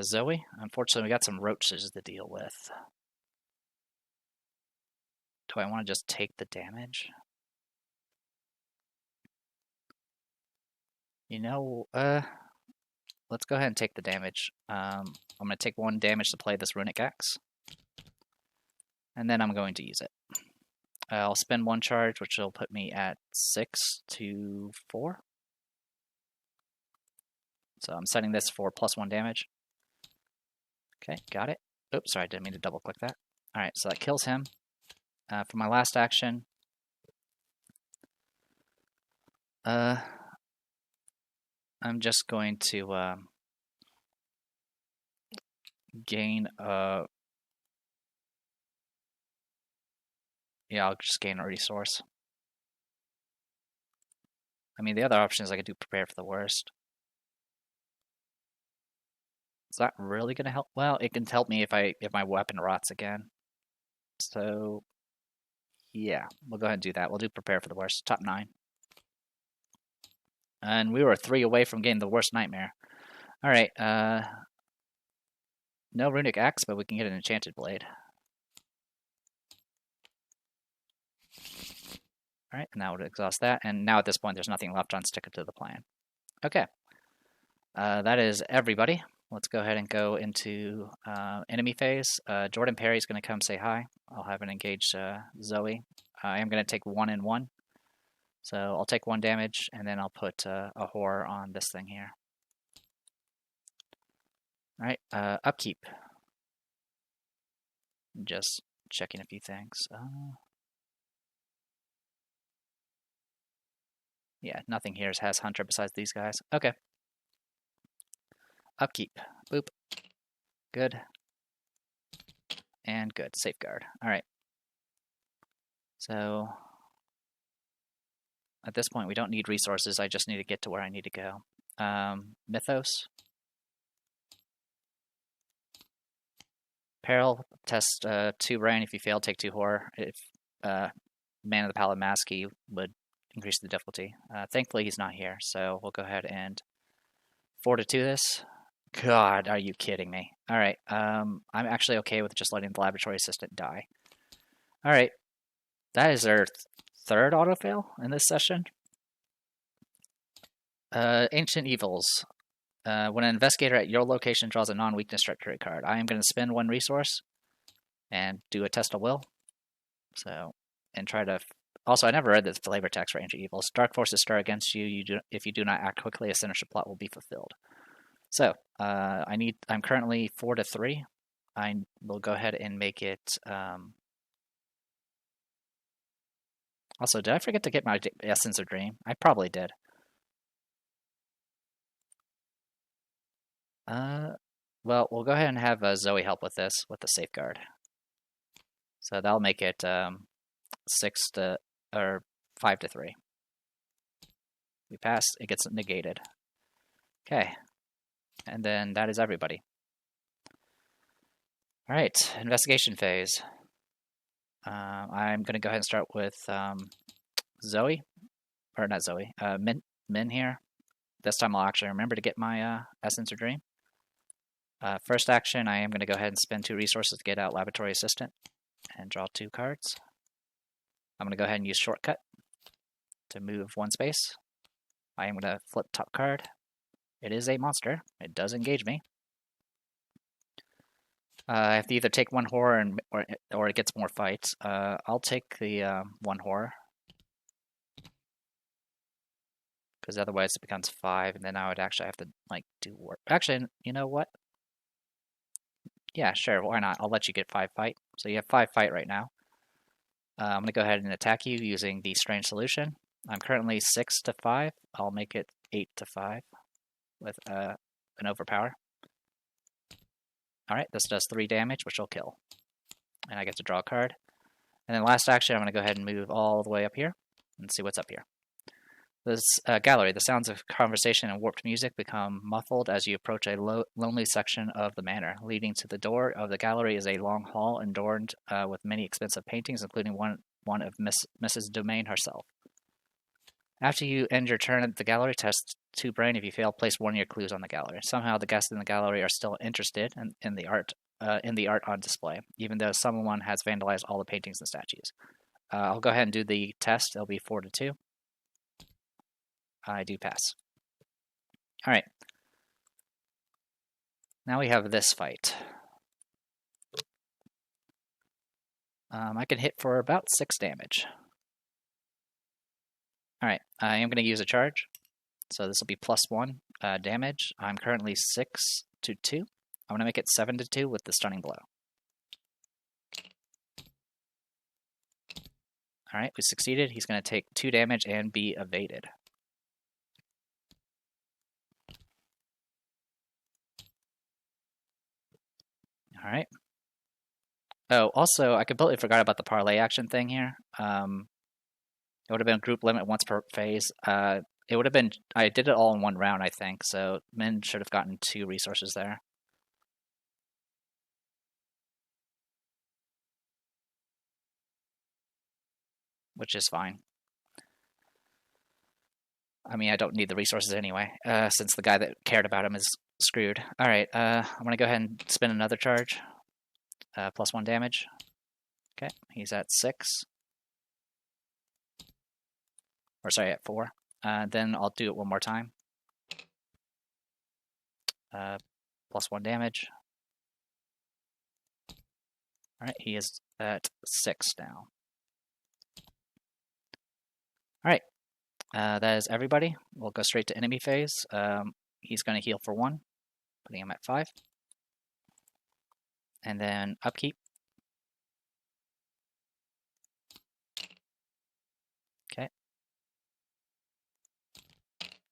Zoe. Unfortunately, we got some roaches to deal with. Do I want to just take the damage? You know, let's go ahead and take the damage. I'm going to take 1 damage to play this Runic Axe. And then I'm going to use it. I'll spend 1 charge, which will put me at 6 to 4. So I'm setting this for +1 damage. Okay, got it. Oops, sorry, I didn't mean to double click that. Alright, so that kills him. For my last action, I'm just going to gain yeah, I'll just gain a resource. I mean, the other option is I could do prepare for the worst. Is that really going to help? Well, it can help me if my weapon rots again. So, yeah, we'll go ahead and do that. We'll do prepare for the worst. Top 9. And we were 3 away from getting the worst nightmare. Alright, no Runic Axe, but we can get an Enchanted Blade. Alright, and that would exhaust that. And now at this point, there's nothing left on Stick It to the Plan. Okay. That is everybody. Let's go ahead and go into enemy phase. Jordan Perry's going to come say hi. I'll have an engaged Zoe. I am going to take 1 and 1. So I'll take 1 damage, and then I'll put a horror on this thing here. Alright, upkeep. Just checking a few things. Yeah, nothing here has Hunter besides these guys. Okay. Upkeep. Boop. Good. And good. Safeguard. Alright. So, at this point, we don't need resources. I just need to get to where I need to go. Mythos. Peril. Test 2 brain. If you fail, take 2 horror. If Man of the Pallid Mask, he would increase the difficulty. Thankfully, he's not here, so we'll go ahead and 4 to 2 this. God, are you kidding me? Alright, I'm actually okay with just letting the laboratory assistant die. Alright, that is our 3rd autofail in this session. Ancient Evils. When an investigator at your location draws a non-weakness trajectory card, I am going to spend 1 resource and do a test of will. So, and try to... Also, I never read the flavor text for Ancient Evils. Dark forces stir against you. If you do not act quickly, a sinister plot will be fulfilled. So, I'm currently 4 to 3. I will go ahead and make it... Also, did I forget to get my Essence of Dream? I probably did. Well, we'll go ahead and have Zoe help with this, with the safeguard. So that'll make it 6 to, or 5 to 3. We pass, it gets negated. Okay, and then that is everybody. All right, investigation phase. I'm going to go ahead and start with Zoe, or not Zoe, Min here. This time I'll actually remember to get my Essence or Dream. First action, I am going to go ahead and spend 2 resources to get out Laboratory Assistant and draw 2 cards. I'm going to go ahead and use Shortcut to move 1 space. I am going to flip top card. It is a monster. It does engage me. I have to either take 1 horror or it gets more fights. I'll take the 1 horror. Because otherwise it becomes 5, and then I would actually have to, like, do work. Actually, you know what? Yeah, sure, why not? I'll let you get 5 fight. So you have 5 fight right now. I'm going to go ahead and attack you using the Strange Solution. I'm currently 6 to 5. I'll make it 8 to 5 with an Overpower. Alright, this does 3 damage, which will kill. And I get to draw a card. And then last action, I'm going to go ahead and move all the way up here and see what's up here. This gallery, the sounds of conversation and warped music become muffled as you approach a lonely section of the manor. Leading to the door of the gallery is a long hall adorned with many expensive paintings, including one of Mrs. Domain herself. After you end your turn at the gallery, test 2 brain. If you fail, place 1 of your clues on the gallery. Somehow the guests in the gallery are still interested in the art on display, even though someone has vandalized all the paintings and statues. I'll go ahead and do the test. It'll be 4 to 2. I do pass. Alright. Now we have this fight. I can hit for about 6 damage. Alright, I am going to use a charge. So this will be +1 damage. I'm currently 6 to 2. I'm going to make it 7 to 2 with the stunning blow. Alright, we succeeded. He's going to take 2 damage and be evaded. Alright. Oh, also, I completely forgot about the parlay action thing here. It would have been a group limit once per phase. It would have been, I did it all in one round, I think, so Min should have gotten 2 resources there. Which is fine. I mean, I don't need the resources anyway, since the guy that cared about him is screwed. Alright, I'm going to go ahead and spin another charge. +1 damage. Okay, he's at 6. Or sorry, at 4. Then I'll do it one more time. +1 damage. Alright, he is at 6 now. Alright, that is everybody. We'll go straight to enemy phase. He's going to heal for 1, putting him at 5. And then upkeep. Okay.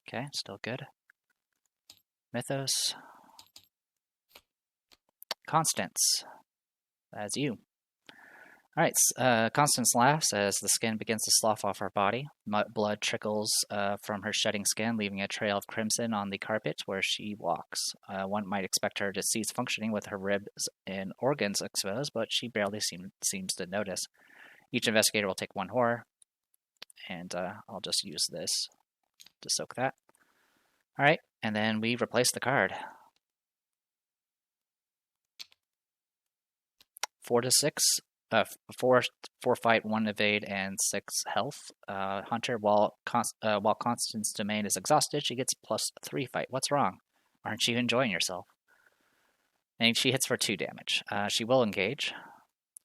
Okay, still good. Mythos. Constance. That's you. Alright, Constance laughs as the skin begins to slough off her body. Blood trickles from her shedding skin, leaving a trail of crimson on the carpet where she walks. One might expect her to cease functioning with her ribs and organs exposed, but she barely seems to notice. Each investigator will take 1 horror, and I'll just use this to soak that. Alright, and then we replace the card. 4 to 6. 4 fight, 1 evade, and 6 health. Hunter, while Constance's domain is exhausted, she gets +3 fight. What's wrong? Aren't you enjoying yourself? And she hits for 2 damage. She will engage.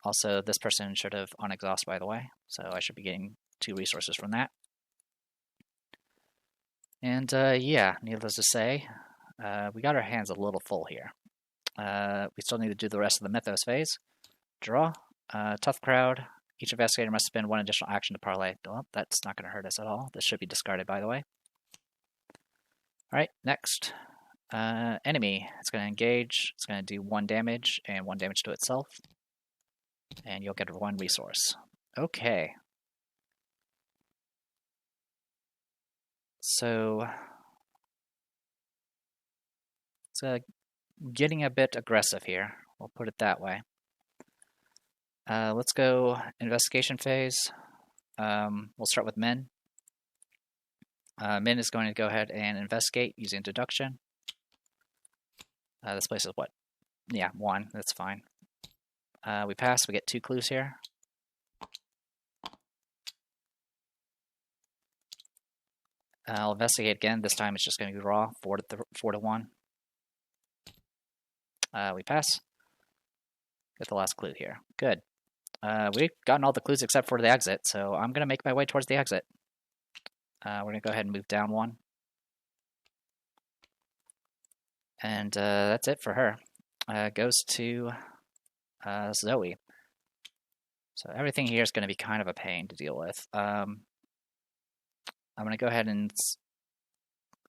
Also, this person should have unexhaust, by the way, so I should be getting 2 resources from that. And yeah, needless to say, we got our hands a little full here. We still need to do the rest of the Mythos phase. Draw. Tough crowd. Each investigator must spend 1 additional action to parlay. Well, that's not going to hurt us at all. This should be discarded, by the way. Alright, next. Enemy. It's going to engage. It's going to do 1 damage and 1 damage to itself. And you'll get 1 resource. Okay. So it's getting a bit aggressive here. We'll put it that way. Let's go investigation phase. We'll start with Min. Min is going to go ahead and investigate using deduction. This place is what? Yeah, 1. That's fine. We pass. We get 2 clues here. I'll investigate again. This time it's just going to be raw. 4 to 1. We pass. Get the last clue here. Good. We've gotten all the clues except for the exit, so I'm going to make my way towards the exit. We're going to go ahead and move down 1. And that's it for her. Goes to Zoe. So everything here is going to be kind of a pain to deal with. I'm going to go ahead and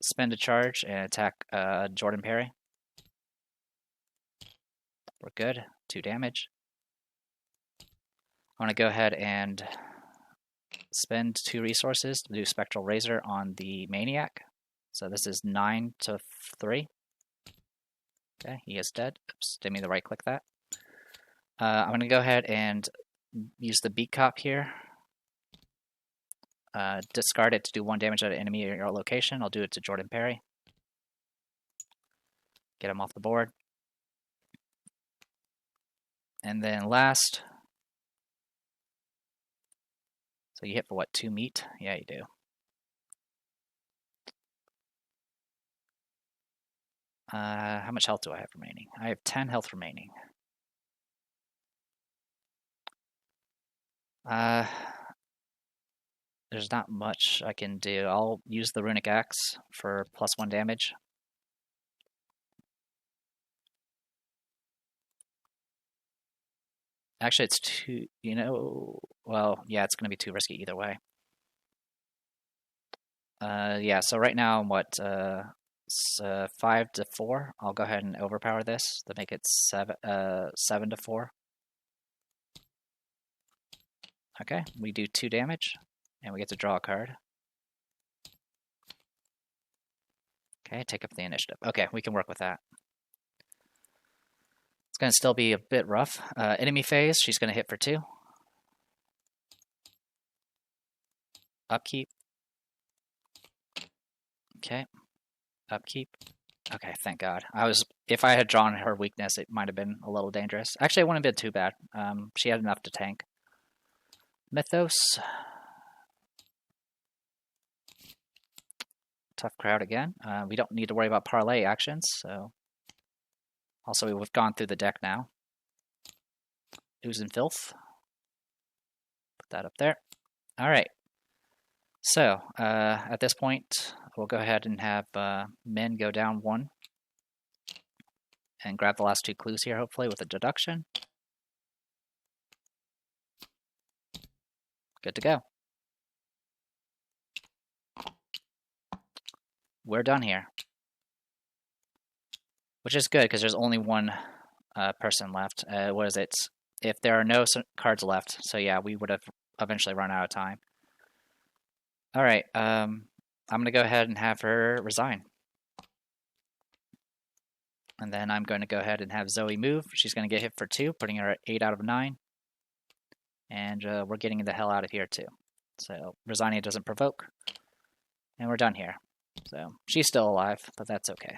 spend a charge and attack Jordan Perry. We're good. 2 damage. I'm going to go ahead and spend 2 resources to do Spectral Razor on the Maniac. So this is 9 to 3. Okay, he is dead. Oops, didn't mean to right click that. I'm going to go ahead and use the Beat Cop here. Discard it to do 1 damage at an enemy at your location. I'll do it to Jordan Perry. Get him off the board. And then last, so you hit for what, 2 meat? Yeah, you do. How much health do I have remaining? I have 10 health remaining. There's not much I can do. I'll use the Runic Axe for +1 damage. Actually, it's too, well, yeah, it's going to be too risky either way. Yeah, so right now I'm what, 5 to 4. I'll go ahead and overpower this to make it 7 to 4. Okay, we do 2 damage, and we get to draw a card. Okay, take up the initiative. Okay, we can work with that. It's going to still be a bit rough. Enemy phase, she's going to hit for 2. Upkeep. Okay, upkeep. Okay, thank God. If I had drawn her weakness, it might have been a little dangerous. Actually, it wouldn't have been too bad. She had enough to tank. Mythos. Tough crowd again. We don't need to worry about parlay actions, so... Also, we've gone through the deck now. Ooze and Filth. Put that up there. Alright. So, at this point, we'll go ahead and have Min go down 1. And grab the last 2 clues here, hopefully, with a deduction. Good to go. We're done here. Which is good, because there's only one person left. What is it? If there are no cards left, so yeah, we would have eventually run out of time. Alright, I'm going to go ahead and have her resign. And then I'm going to go ahead and have Zoe move. She's going to get hit for 2, putting her at 8 out of 9. And we're getting the hell out of here too. So resigning doesn't provoke. And we're done here. So she's still alive, but that's okay.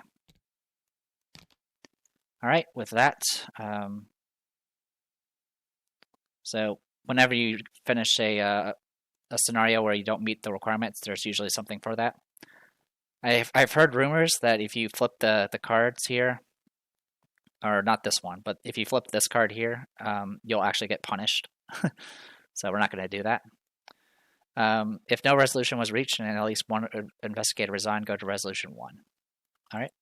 Alright, with that, so whenever you finish a scenario where you don't meet the requirements, there's usually something for that. I've heard rumors that if you flip the cards here, or not this one, but if you flip this card here, you'll actually get punished. So we're not going to do that. If no resolution was reached and at least one investigator resigned, go to resolution 1. Alright.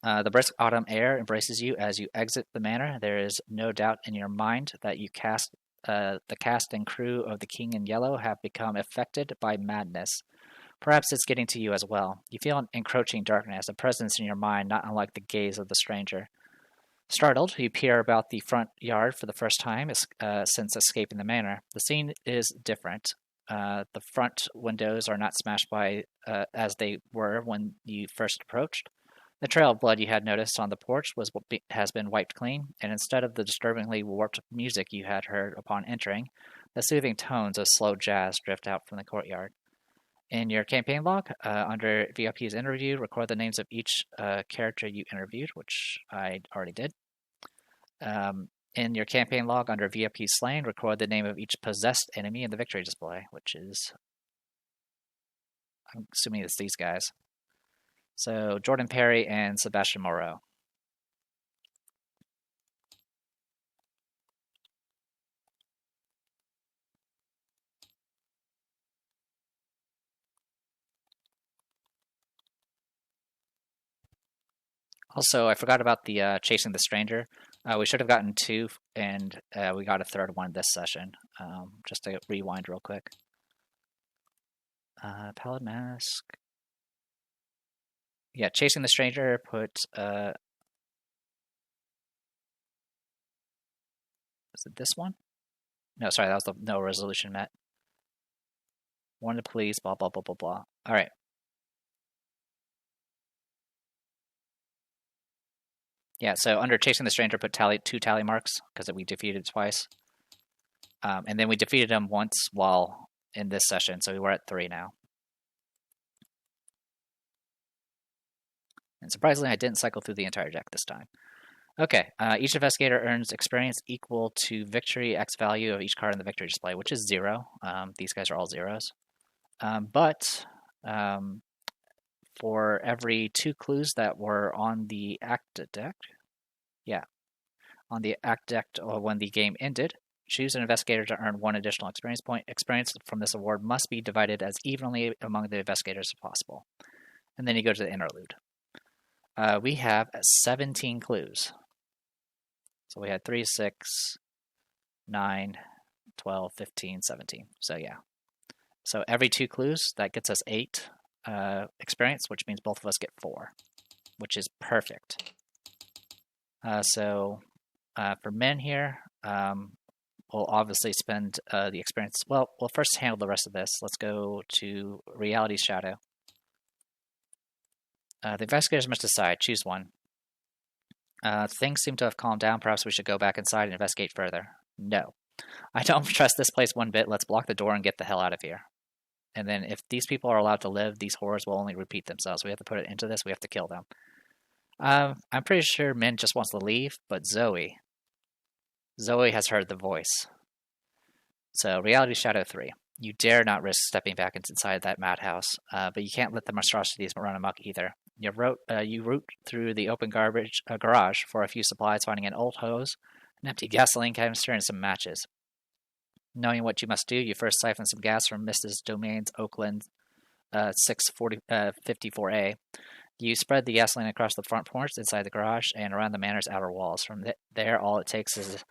The brisk autumn air embraces you as you exit the manor. There is no doubt in your mind that the cast and crew of the King in Yellow have become affected by madness. Perhaps it's getting to you as well. You feel an encroaching darkness, a presence in your mind not unlike the gaze of the stranger. Startled, you peer about the front yard for the first time since escaping the manor. The scene is different. The front windows are not smashed by as they were when you first approached. The trail of blood you had noticed on the porch has been wiped clean, and instead of the disturbingly warped music you had heard upon entering, the soothing tones of slow jazz drift out from the courtyard. In your campaign log, under VIP's interview, record the names of each character you interviewed, which I already did. In your campaign log, under VIP slain, record the name of each possessed enemy in the victory display, which is... I'm assuming it's these guys. So, Jordan Perry and Sebastian Moreau. Also, I forgot about the Chasing the Stranger. We should have gotten 2, and we got a 3rd one this session. Just to rewind real quick. Pallid Mask. Yeah, Chasing the Stranger put... is it this one? No, sorry, that was the no resolution met. One to police, blah, blah, blah, blah, blah. Alright. Yeah, so under Chasing the Stranger, put 2 tally marks, because we defeated twice. And then we defeated him once while in this session, so we're at 3 now. And surprisingly, I didn't cycle through the entire deck this time. Okay, each investigator earns experience equal to victory X value of each card in the victory display, which is 0. These guys are all 0s. But for every 2 clues that were on the act deck, on the act deck when the game ended, choose an investigator to earn 1 additional experience point. Experience from this award must be divided as evenly among the investigators as possible. And then you go to the interlude. We have 17 clues. So we had 3, 6, 9, 12, 15, 17. So yeah. So every 2 clues, that gets us 8 experience, which means both of us get 4, which is perfect. So for men here, we'll obviously spend the experience. Well, we'll first handle the rest of this. Let's go to Reality Shadow. The investigators must decide. Choose one. Things seem to have calmed down. Perhaps we should go back inside and investigate further. No. I don't trust this place one bit. Let's block the door and get the hell out of here. And then if these people are allowed to live, these horrors will only repeat themselves. We have to put it into this. We have to kill them. I'm pretty sure Min just wants to leave, but Zoe has heard the voice. So, Reality Shadow 3. You dare not risk stepping back inside that madhouse, but you can't let the monstrosities run amok either. You root through the open garage for a few supplies, finding an old hose, an empty gasoline canister, and some matches. Knowing what you must do, you first siphon some gas from Mrs. Domain's Oakland 654A. You spread the gasoline across the front porch, inside the garage, and around the manor's outer walls. From there, all it takes is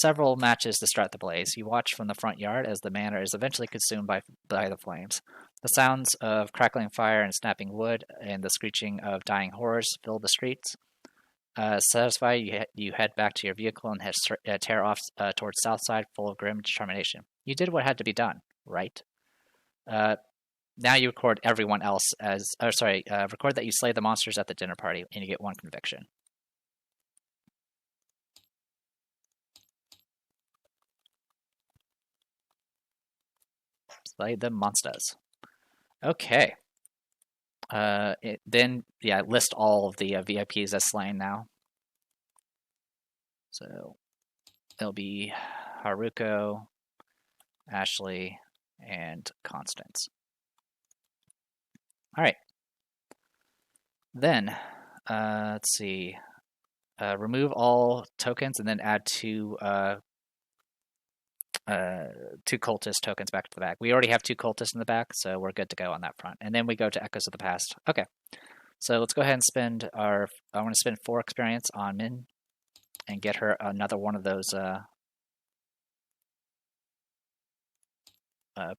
several matches to start the blaze. You watch from the front yard as the manor is eventually consumed by the flames. The sounds of crackling fire and snapping wood and the screeching of dying horrors fill the streets. Satisfied, you head back to your vehicle and tear off towards Southside, full of grim determination. You did what had to be done, right? Now you record everyone else record that you slay the monsters at the dinner party, and you get 1 conviction. Slay the monsters. Okay. List all of the VIPs as slain now. So it'll be Haruko, Ashley, and Constance. All right. Then, let's see. Remove all tokens and then add 2 cultist tokens back to the back. We already have 2 cultists in the back, so we're good to go on that front. And then we go to Echoes of the Past. Okay. So let's go ahead and spend I want to spend 4 experience on Min and get her another one of those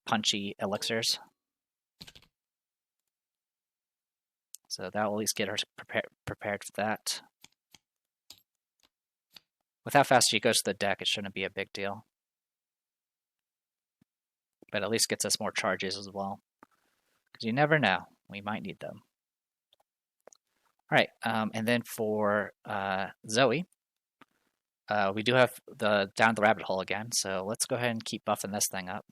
punchy elixirs. So that will at least get her prepared for that. With how fast she goes to the deck, it shouldn't be a big deal. But at least gets us more charges as well. Because you never know. We might need them. Alright, and then for Zoe, we do have down the rabbit hole again, so let's go ahead and keep buffing this thing up.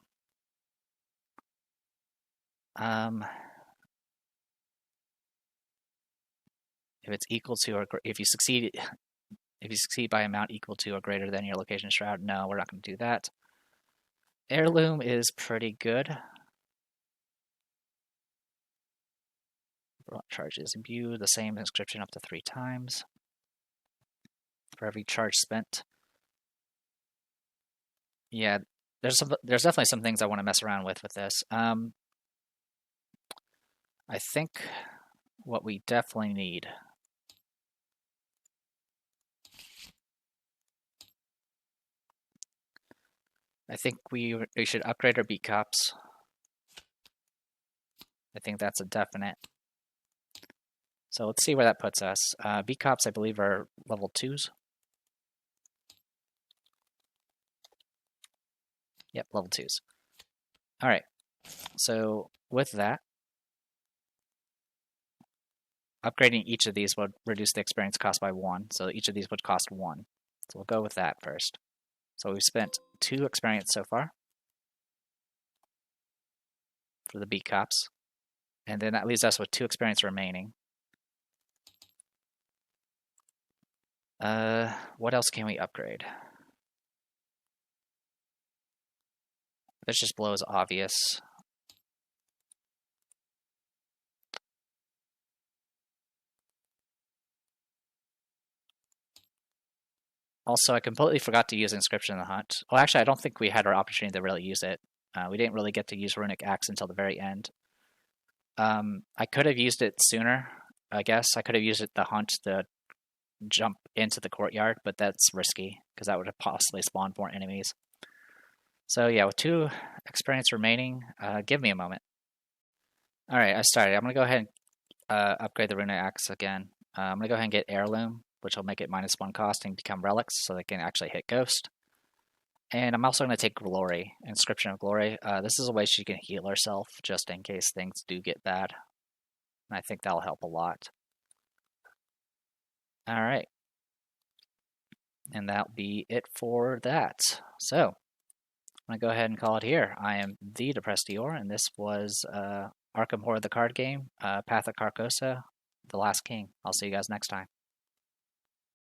If it's equal to or if you succeed by amount equal to or greater than your location shroud, no, we're not going to do that. Heirloom is pretty good. Charges imbue the same inscription up to 3 times for every charge spent. Yeah, there's definitely some things I want to mess around with this. I think what we definitely need. I think we should upgrade our beat cops. I think that's a definite. So let's see where that puts us. Beat cops, I believe, are level 2s. Yep, level 2s. All right. So with that, upgrading each of these would reduce the experience cost by 1. So each of these would cost 1. So we'll go with that first. So we've spent 2 experience so far for the beat cops. And then that leaves us with 2 experience remaining. What else can we upgrade? This just blows obvious. Also, I completely forgot to use Inscription in the Hunt. Well, actually, I don't think we had our opportunity to really use it. We didn't really get to use Runic Axe until the very end. I could have used it sooner, I guess. I could have used it the Hunt to jump into the courtyard, but that's risky because that would have possibly spawned more enemies. So yeah, with 2 experience remaining, give me a moment. All right, I started. I'm going to go ahead and upgrade the Runic Axe again. I'm going to go ahead and get Heirloom, which will make it -1 cost and become relics so they can actually hit Ghost. And I'm also going to take Glory, Inscription of Glory. This is a way she can heal herself just in case things do get bad. And I think that'll help a lot. All right. And that'll be it for that. So, I'm going to go ahead and call it here. I am the Depressed Eeyore, and this was Arkham Horror the card game, Path of Carcosa, The Last King. I'll see you guys next time.